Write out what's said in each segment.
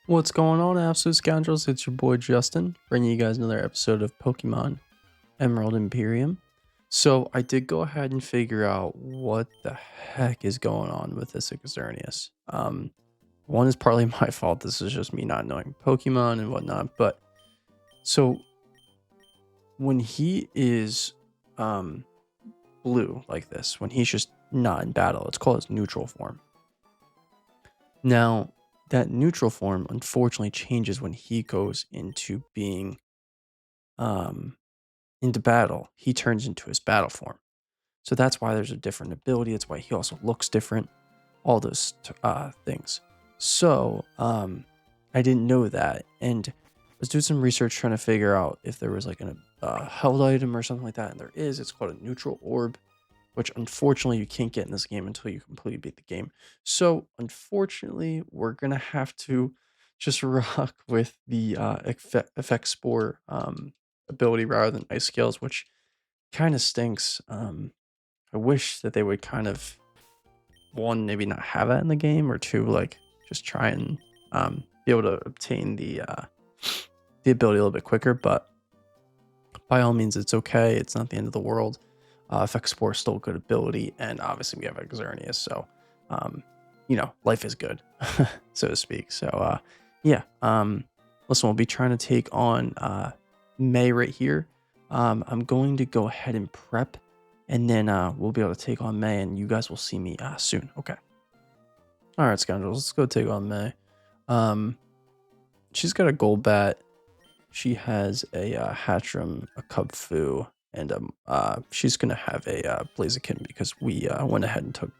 What's going on, absolute scoundrels? It's your boy Justin, bringing you guys another episode of Pokemon Emerald Imperium. So I did go ahead and figure out what the heck is going on with this Exerius. One is partly my fault. This is just me not knowing Pokemon and whatnot. But so when he is blue like this, when he's just not in battle, it's called his neutral form. Now, that neutral form unfortunately changes when he goes into being into battle. He turns into his battle form. So that's why there's a different ability. That's why he also looks different. All those things. So I didn't know that, and I was doing some research trying to figure out if there was like a held item or something like that, and there is. It's called a neutral orb, which unfortunately you can't get in this game until you completely beat the game. So unfortunately, we're gonna have to just rock with the effect spore ability rather than ice scales, which kind of stinks. I wish that they would kind of, one, maybe not have that in the game, or two, like just try and be able to obtain the ability a little bit quicker. But by all means, it's okay. It's not the end of the world. Effect Spore is still a good ability, and obviously we have Exerius, so life is good, so to speak. So yeah, listen, we'll be trying to take on May right here. I'm going to go ahead and prep, and then we'll be able to take on May, and you guys will see me soon. Okay. All right, scoundrels, let's go take on May. She's got a gold bat. She has a Hatchram, a Cubfu, and she's gonna have a Blaziken because we went ahead and took.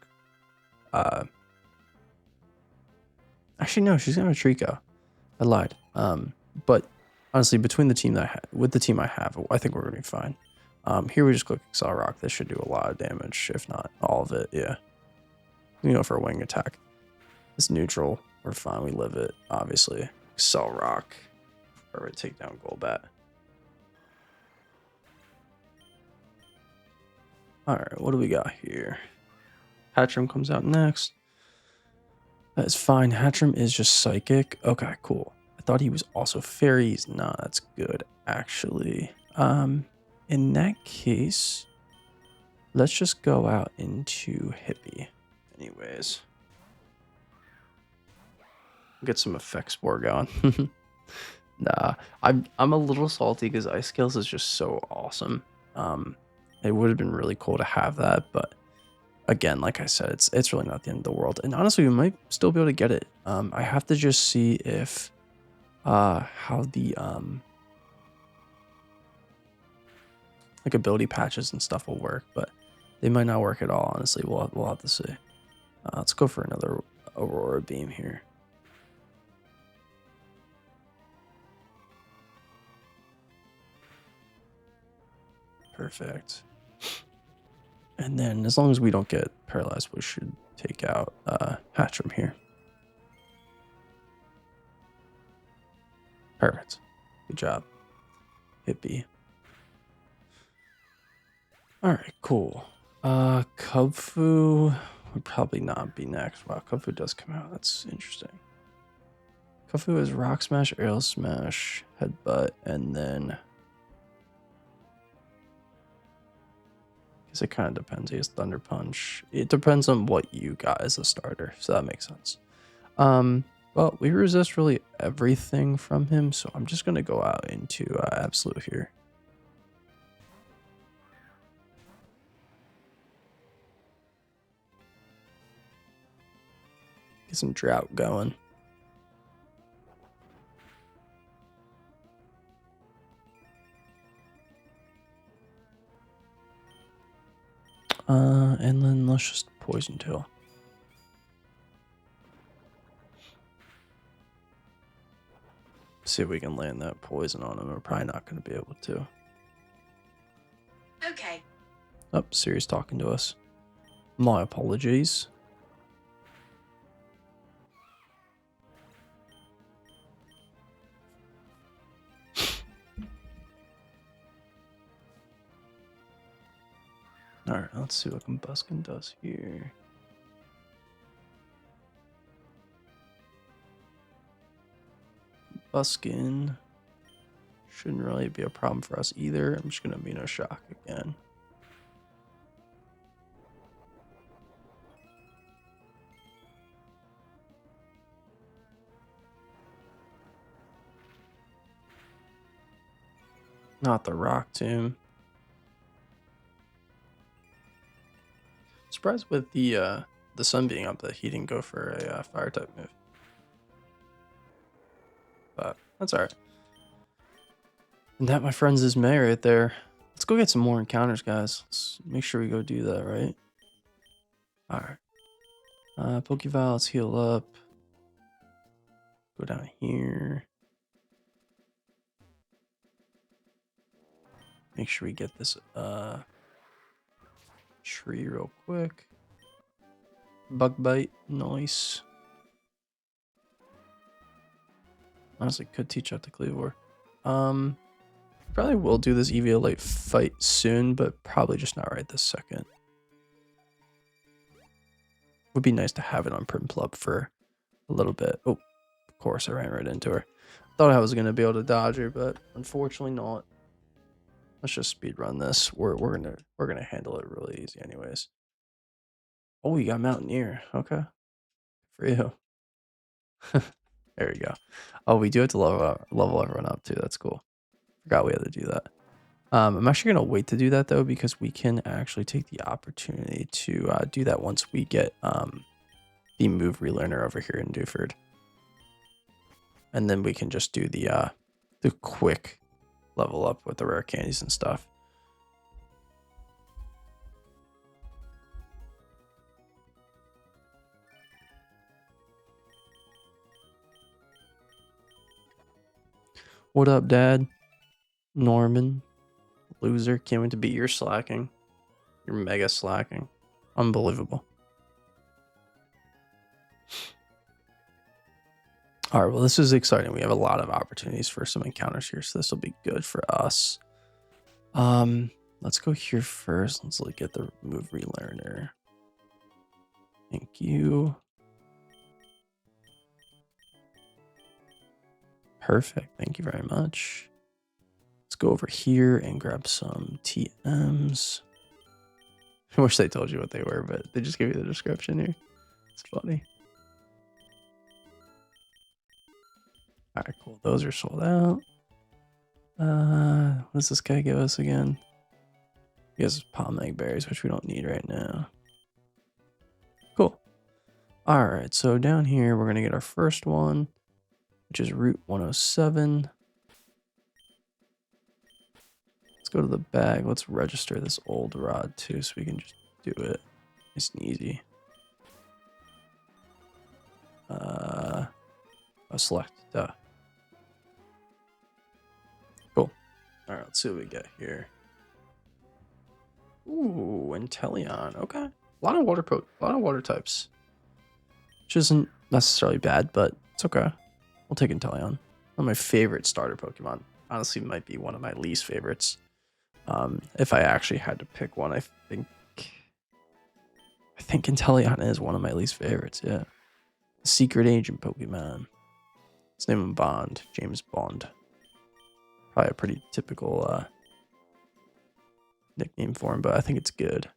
Actually, no, she's gonna have a Trico. I lied. But honestly, between the team with the team I have, I think we're gonna be fine. Here we just click Excel Rock. This should do a lot of damage, if not all of it. Yeah. For a wing attack. It's neutral. We're fine. We live it. Obviously, Excel Rock. Or we take down Golbat. Alright, what do we got here? Hatchram comes out next. That's fine. Hatchram is just psychic. Okay, cool. I thought he was also fairies. Nah, that's good, actually. In that case, let's just go out into Hippie. Anyways. Get some effect spore going. Nah, I'm a little salty because Ice Scales is just so awesome. It would have been really cool to have that, but again, like I said, it's really not the end of the world. And honestly, we might still be able to get it. I have to just see if how the like ability patches and stuff will work, but they might not work at all. Honestly, we'll have to see. Let's go for another Aurora Beam here. Perfect. And then as long as we don't get paralyzed, we should take out Hatchram here. Perfect. Good job. Hippie. Alright, cool. Cubfu would probably not be next. Wow, Cubfu does come out. That's interesting. Cubfu is Rock Smash, Aerial Smash, Headbutt, and then it kind of depends. He has Thunder Punch. It depends on what you got as a starter, so that makes sense. Well, we resist really everything from him, so I'm just gonna go out into Absolute here. Get some drought going. And then let's just Poison Tail. See if we can land that poison on him. We're probably not going to be able to. Okay. Oh, Siri's talking to us. My apologies. Alright, let's see what Combuskin does here. Buskin. Shouldn't really be a problem for us either. I'm just going to Amino Shock again. Not the Rock Tomb. Surprised with the sun being up that he didn't go for a fire type move. But that's alright. And that, my friends, is May right there. Let's go get some more encounters, guys. Let's make sure we go do that, right? Alright. Pokevile, let's heal up. Go down here. Make sure we get this tree real quick. Bug bite, nice. Honestly, could teach out to Cleavor. Probably will do this Eviolite fight soon, but probably just not right this second. Would be nice to have it on Primplub for a little bit. Oh, of course, I ran right into her. Thought I was gonna be able to dodge her, but unfortunately not. Let's just speed run this. We're gonna handle it really easy, anyways. Oh, you got Mountaineer. Okay, for you. There we go. Oh, we do have to level everyone up too. That's cool. Forgot we had to do that. I'm actually gonna wait to do that though, because we can actually take the opportunity to do that once we get the move relearner over here in Dewford, and then we can just do the quick level up with the rare candies and stuff. What up, Dad? Norman. Loser. Can't wait to beat your slacking. You're mega slacking. Unbelievable. Alright, well, this is exciting. We have a lot of opportunities for some encounters here, so this will be good for us. Let's go here first. Let's look at the move relearner. Thank you. Perfect. Thank you very much. Let's go over here and grab some TMs. I wish they told you what they were, but they just gave you the description here. It's funny. Alright, cool. Those are sold out. What does this guy give us again? He has palm egg berries, which we don't need right now. Cool. Alright, so down here we're gonna get our first one, which is Route 107. Let's go to the bag. Let's register this old rod too, so we can just do it nice and easy. Select. Duh. Cool. All right, let's see what we get here. Ooh, Inteleon. Okay, a lot of water types, which isn't necessarily bad, but it's okay. We'll take Inteleon. One of my favorite starter Pokemon. Honestly, might be one of my least favorites. If I actually had to pick one, I think Inteleon is one of my least favorites. Yeah, the secret agent Pokemon. Let's name him Bond. James Bond. Probably a pretty typical nickname for him, but I think it's good.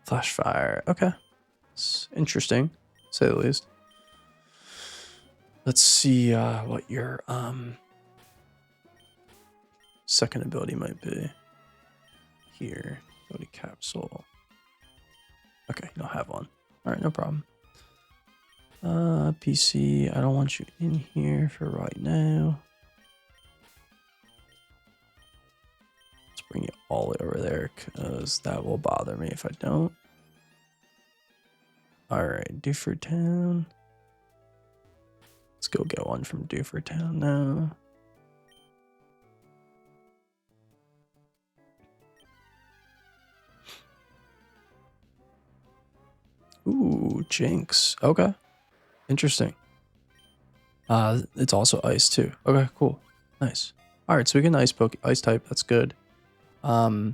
Flash Fire. Okay, it's interesting, to say the least. Let's see what your second ability might be. Here, ability capsule. Okay, you don't have one. All right, no problem. PC, I don't want you in here for right now. Let's bring you all the way over there, because that will bother me if I don't. All right, Dewford Town. Let's go get one from Dewford Town now. Ooh, Jinx. Okay. Interesting. It's also ice too. Okay, cool. Nice. Alright, so we get an ice type, that's good. Not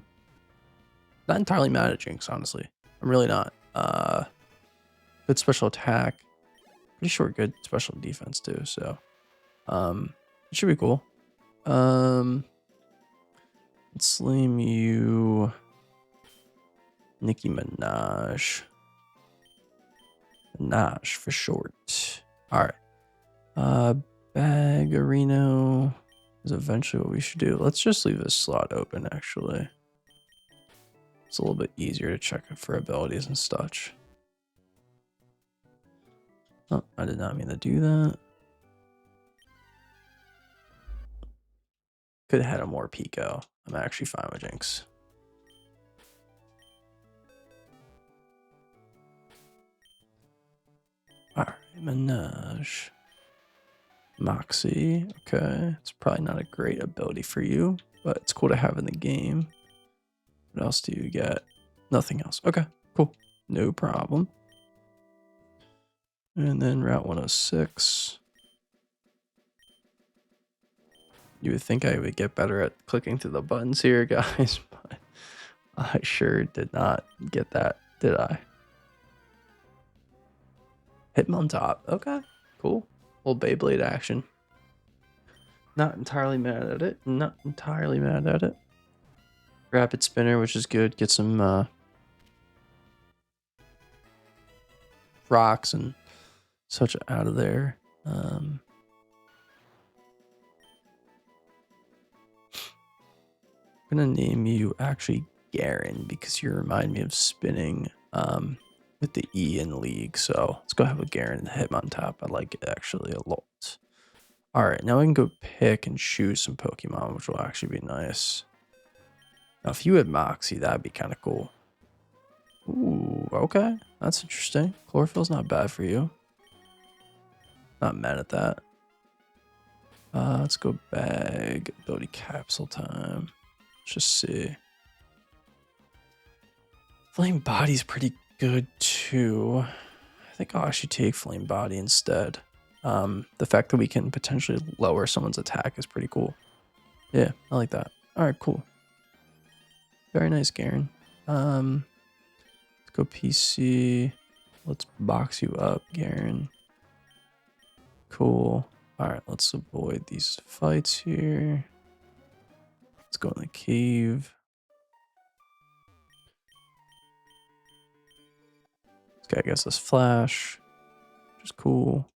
entirely mad at Jinx, honestly. I'm really not. Good special attack. pretty sure good special defense too. So it should be cool. Let's name you Nicki Minaj. Minaj for short. All right. Bagarino is eventually what we should do. Let's just leave this slot open, actually. It's a little bit easier to check for abilities and such. Oh, I did not mean to do that. Could have had a more Pico. I'm actually fine with Jinx. Alright, Minaj. Moxie. Okay. It's probably not a great ability for you, but it's cool to have in the game. What else do you get? Nothing else. Okay, cool. No problem. And then Route 106. You would think I would get better at clicking through the buttons here, guys, but I sure did not get that, did I? Hitmontop. Okay, cool. Little Beyblade action. Not entirely mad at it. Not entirely mad at it. Rapid spinner, which is good. Get some rocks and such out of there. I'm gonna name you actually Garen because you remind me of spinning with the E in League. So let's go have a Garen and Hitmontop. I like it actually a lot. All right, now we can go pick and choose some Pokemon, which will actually be nice. Now, if you had Moxie, that'd be kind of cool. Ooh, okay. That's interesting. Chlorophyll's not bad for you. Not mad at that. Let's go bag. Ability capsule time. Let's just see. Flame Body's pretty good too. I think I'll actually take Flame Body instead. The fact that we can potentially lower someone's attack is pretty cool. Yeah, I like that. All right, cool. Very nice, Garen. Let's go PC. Let's box you up, Garen. Cool. All right, let's avoid these fights here. Let's go in the cave. This guy gets us flash, which is cool.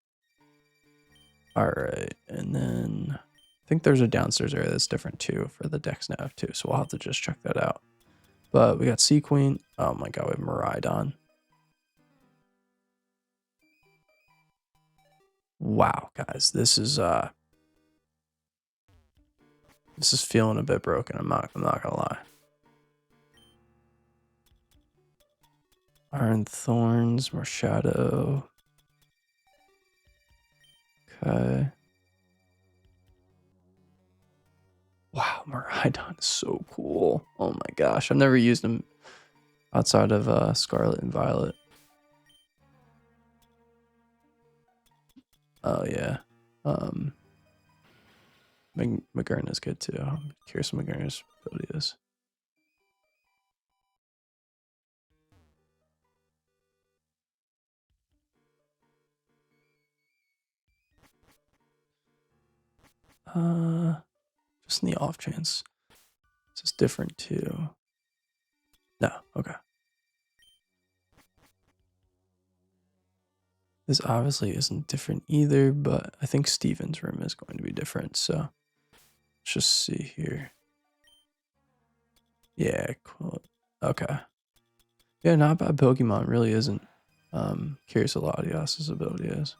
All right, and then I think there's a downstairs area that's different too for the DexNav too, so we'll have to just check that out. But we got Sea Queen. Oh my god, we have Miraidon. Wow, guys, this is feeling a bit broken. I'm not gonna lie. Iron Thorns, more Shadow. Okay. Wow, Miraidon is so cool. Oh my gosh, I've never used him outside of Scarlet and Violet. Oh yeah. Magearna is good too. I'm curious what Magearna's ability is. Just in the off chance. This is different too. No, okay. This obviously isn't different either, but I think Steven's room is going to be different, so let's just see here. Yeah, cool. Okay. Yeah, not bad Pokemon, really isn't. Curious what Latias's ability is.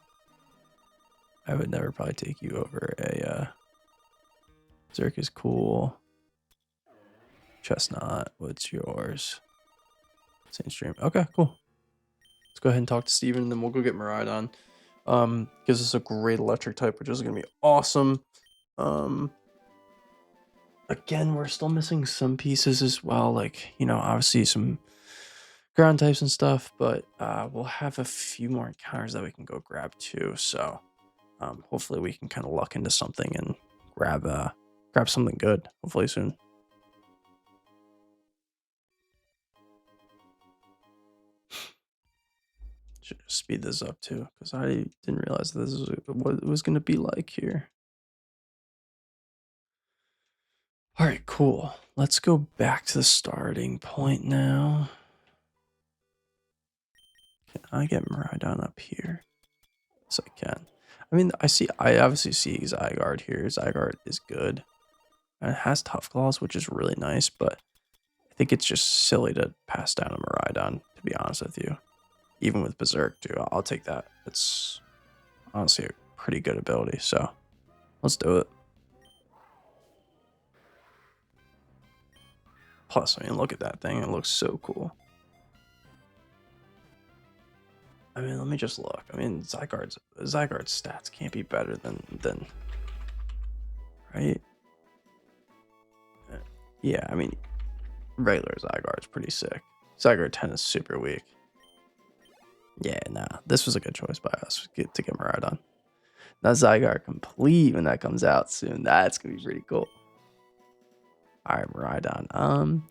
I would never probably take you over a Zerk is cool. Chestnut, what's yours? Saint Stream. Okay, cool. Let's go ahead and talk to Steven, and then we'll go get Miraidon. Gives us a great electric type, which is gonna be awesome. Again, we're still missing some pieces as well, like, you know, obviously some ground types and stuff, but we'll have a few more encounters that we can go grab too. So hopefully we can kind of luck into something and grab something good, hopefully soon. Should speed this up too, because I didn't realize this is what it was going to be like here. All right, cool. Let's go back to the starting point now. Can I get Miraidon up here? Yes, I can. I mean, I obviously see Zygarde here. Zygarde is good. And it has Tough Claws, which is really nice, but I think it's just silly to pass down a Miraidon, to be honest with you. Even with Berserk, too. I'll take that. It's honestly a pretty good ability, so let's do it. Plus, I mean, look at that thing. It looks so cool. I mean, let me just look. I mean, Zygarde's stats can't be better than right? Yeah, I mean, regular Zygarde's pretty sick. Zygarde 10 is super weak. Yeah, nah, this was a good choice by us to get Miraidon. Now Zygarde complete when that comes out soon. That's gonna be pretty cool. All right, Miraidon.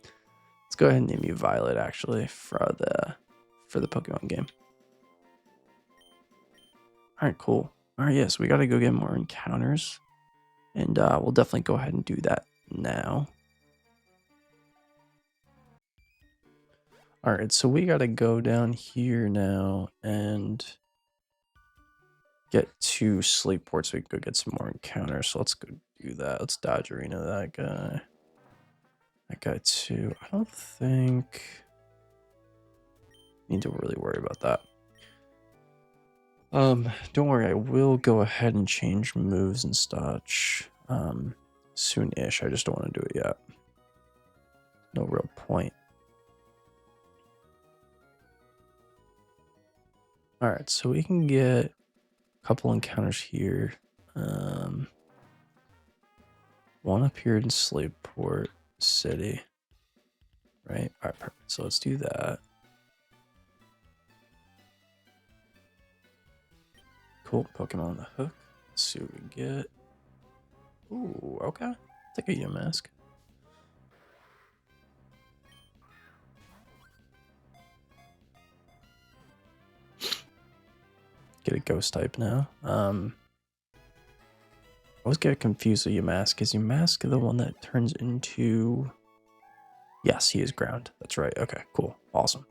Let's go ahead and name you Violet actually for the Pokemon game. All right, cool. All right, yes, we got to go get more encounters, and we'll definitely go ahead and do that now. All right, so we got to go down here now and get to Slateport so we can go get some more encounters. So let's go do that. Let's dodge arena that guy. That guy too. I don't think need to really worry about that. Don't worry, I will go ahead and change moves and such soon-ish. I just don't want to do it yet. No real point. All right, so we can get a couple encounters here. One up here in Slateport City. Right? All right, perfect. So let's do that. Cool. Pokemon on the hook. Let's see what we get. Ooh, okay. Take a Yamask. Get a ghost type now. I always get confused with Yamask. Is Yamask the one that turns into... Yes, he is ground. That's right. Okay, cool. Awesome.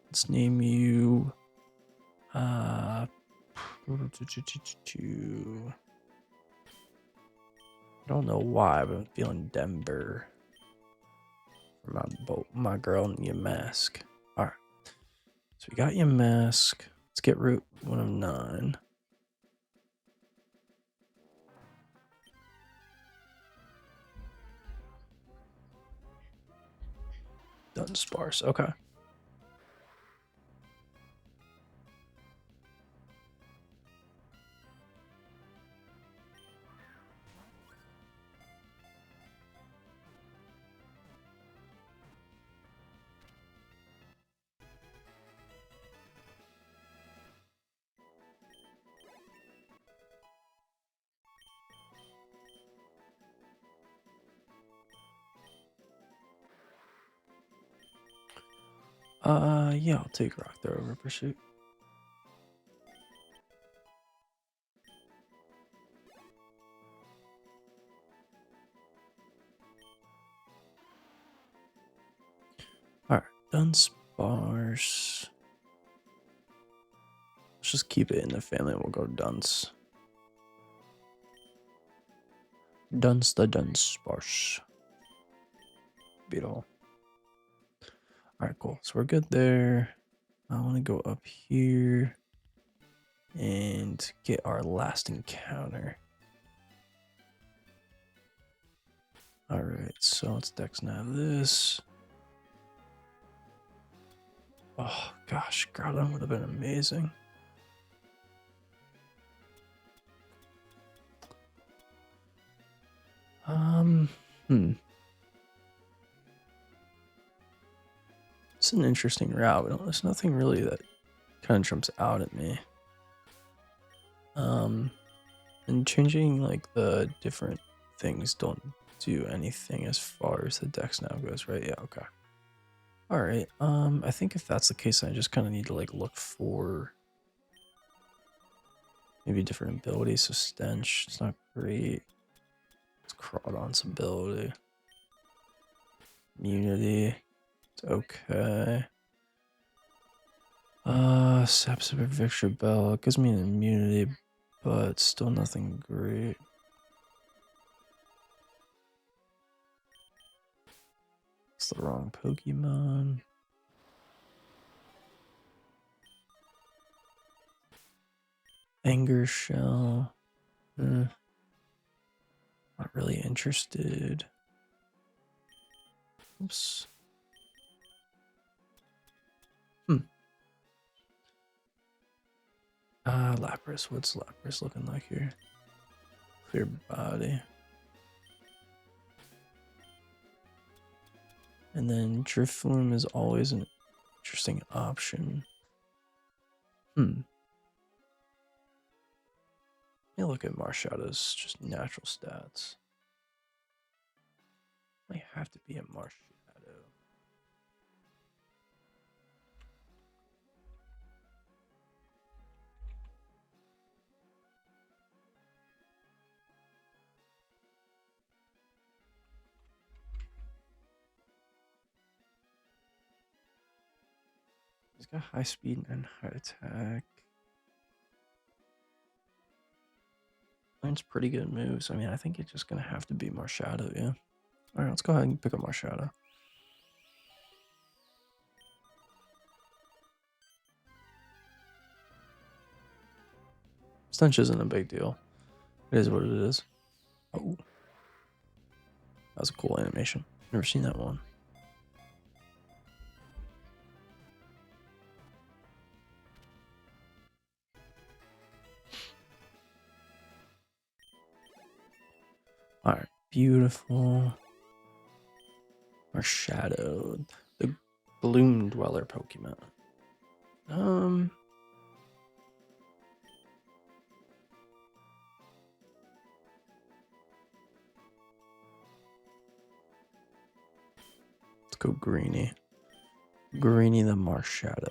Let's name you... I don't know why, but I'm feeling Denver for my girl and Yamask. Alright. So we got Yamask. Let's get Route 109. Done sparse. Okay. Yeah, I'll take Rock Throw over Pursuit. Alright, done sparse. Let's just keep it in the family. We'll go dunce. Dunce the dunce sparse. Beautiful. Alright, cool. So we're good there. I want to go up here and get our last encounter. Alright, so let's DexNav this. Oh gosh, Groudon would have been amazing. It's an interesting route. There's nothing really that kind of jumps out at me. And changing like the different things don't do anything as far as the DexNav goes, right? Yeah, okay. All right. I think if that's the case, I just kind of need to like look for maybe different abilities. So stench, it's not great. It's Crawdon's ability. Immunity, it's okay. Sapsuper Victor Bell, it gives me an immunity, but still nothing great. It's the wrong Pokemon. Anger Shell. Not really interested. Oops. Lapras. What's Lapras looking like here? Clear body. And then Drifloon is always an interesting option. Let me look at Marshallow's just natural stats. Might have to be a Marshadow. He's got high speed and high attack. Learns pretty good moves. I mean, I think it's just gonna have to be Marshadow, yeah. Alright, let's go ahead and pick up Marshadow. Stench isn't a big deal. It is what it is. Oh. That was a cool animation. Never seen that one. Alright, beautiful. Marshadow, the Bloom Dweller Pokemon. Let's go Greeny. Greeny the Marshadow.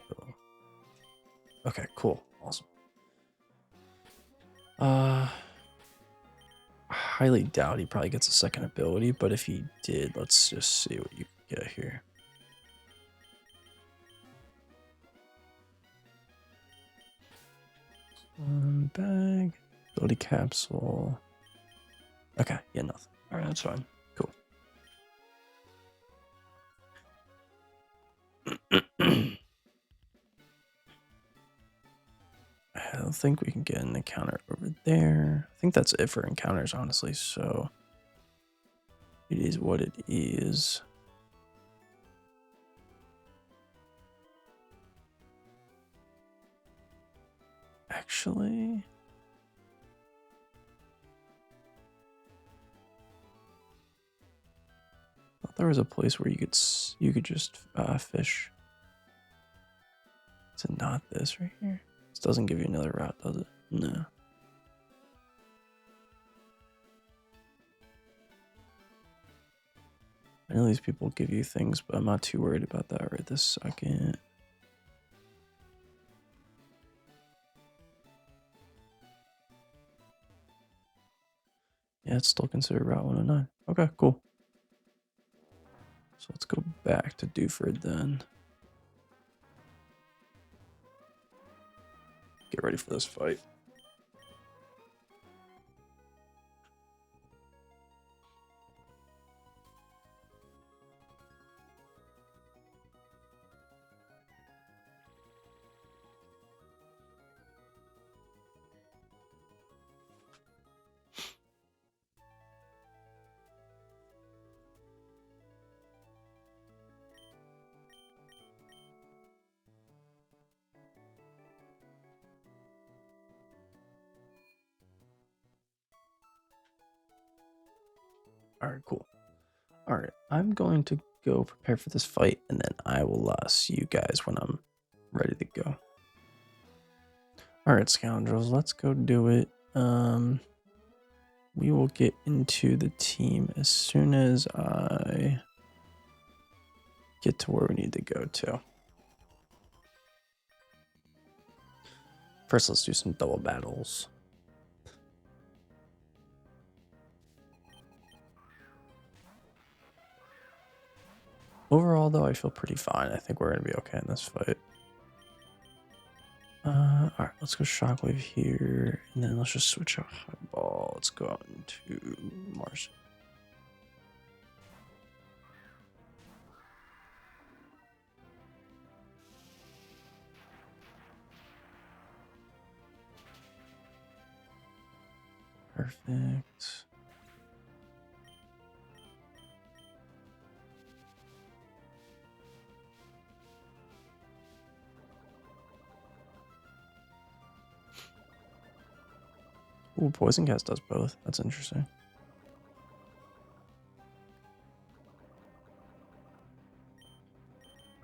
Okay, cool. Awesome. Highly doubt he probably gets a second ability, but if he did, let's just see what you can get here. Bag, ability capsule. Okay, yeah, nothing. Alright, that's fine. Cool. I don't think we can get an encounter over there. I think that's it for encounters, honestly, so it is what it is. Actually, I thought there was a place where you could just fish. Is it not this right here? This doesn't give you another route, does it? No. I know these people give you things, but I'm not too worried about that right this second. Yeah, it's still considered Route 109. Okay, cool. So let's go back to Dewford then. Get ready for this fight. Alright, cool. Alright, I'm going to go prepare for this fight, and then I will see you guys when I'm ready to go. Alright, scoundrels, let's go do it. We will get into the team as soon as I get to where we need to go to. First, let's do some double battles. Overall, though, I feel pretty fine. I think we're going to be okay in this fight. Alright, let's go Shockwave here, and then let's just switch out High Ball. Let's go out into Mars. Perfect. Ooh, Poison Cast does both. That's interesting.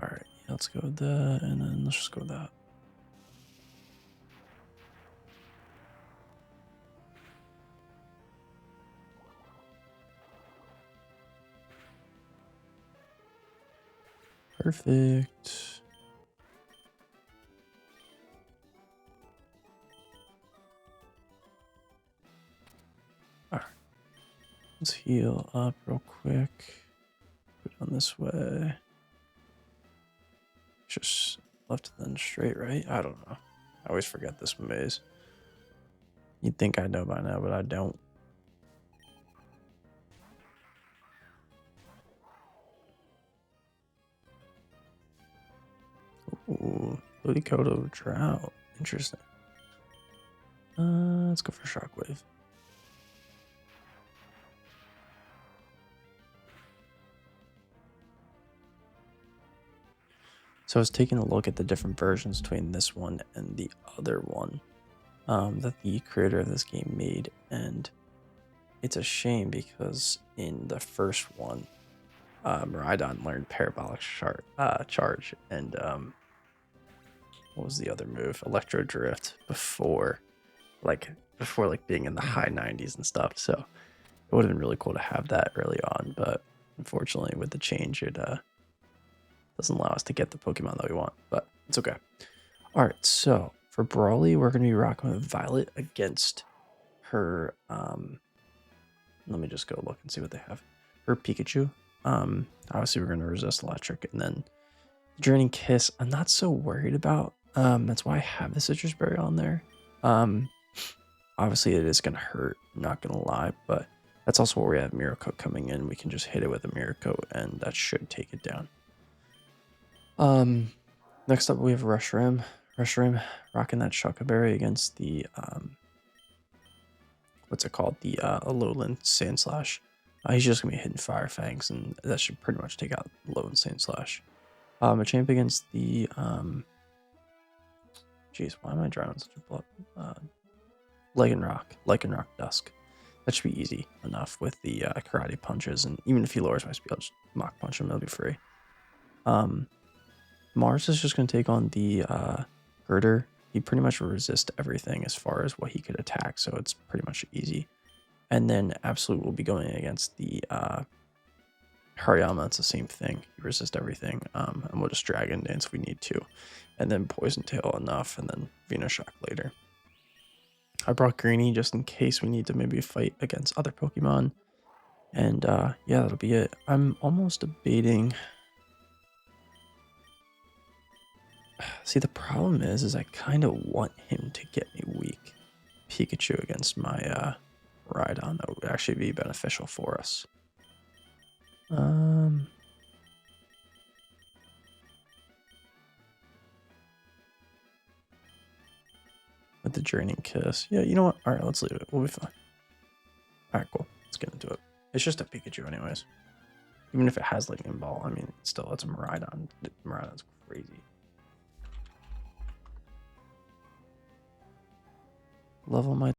Alright, yeah, let's go with that, and then let's just go with that. Perfect. Alright. Let's heal up real quick. Put it on this way. Just left and then straight, right? I don't know. I always forget this maze. You'd think I know by now, but I don't. Ooh, Ludicolo Drought. Interesting. Let's go for Shockwave. So I was taking a look at the different versions between this one and the other one that the creator of this game made, and it's a shame because in the first one, Miraidon learned Parabolic Charge and what was the other move? Electro Drift before being in the high 90s and stuff. So it would have been really cool to have that early on, but unfortunately with the change, it doesn't allow us to get the Pokemon that we want, but it's okay. All right, so for Brawly, we're going to be rocking with Violet against her, let me just go look and see what they have. Her Pikachu. Obviously we're going to resist Electric, and then Draining Kiss, I'm not so worried about. That's why I have the Citrus Berry on there. Obviously it is going to hurt, not going to lie, but that's also where we have Mirror Coat coming in. We can just hit it with a Mirror Coat, and that should take it down. Next up we have Reshiram. Reshiram rocking that Berry against the what's it called? The Alolan Sandslash. He's just gonna be hitting Fire Fangs, and that should pretty much take out Alolan Sandslash. A champ against the jeez, why am I drawing such a blood? Lycanroc Dusk. That should be easy enough with the karate punches, and even if he lowers my speed, I'll just Mach Punch him, it'll be free. Mars is just going to take on the Herder. He pretty much will resist everything as far as what he could attack, so it's pretty much easy. And then Absolute will be going against the Hariyama. It's the same thing. He resists everything, and we'll just Dragon Dance if we need to. And then Poison Tail enough, and then Venoshock later. I brought Greenie just in case we need to maybe fight against other Pokemon. And yeah, that'll be it. I'm almost debating... See, the problem is I kind of want him to get me weak. Pikachu against my Miraidon. That would actually be beneficial for us. With the Draining Kiss. Yeah, you know what? All right, let's leave it. We'll be fine. All right, cool. Let's get into it. It's just a Pikachu anyways. Even if it has Lightning Ball, I mean, still, it's a Miraidon. Miraidon's crazy. Level my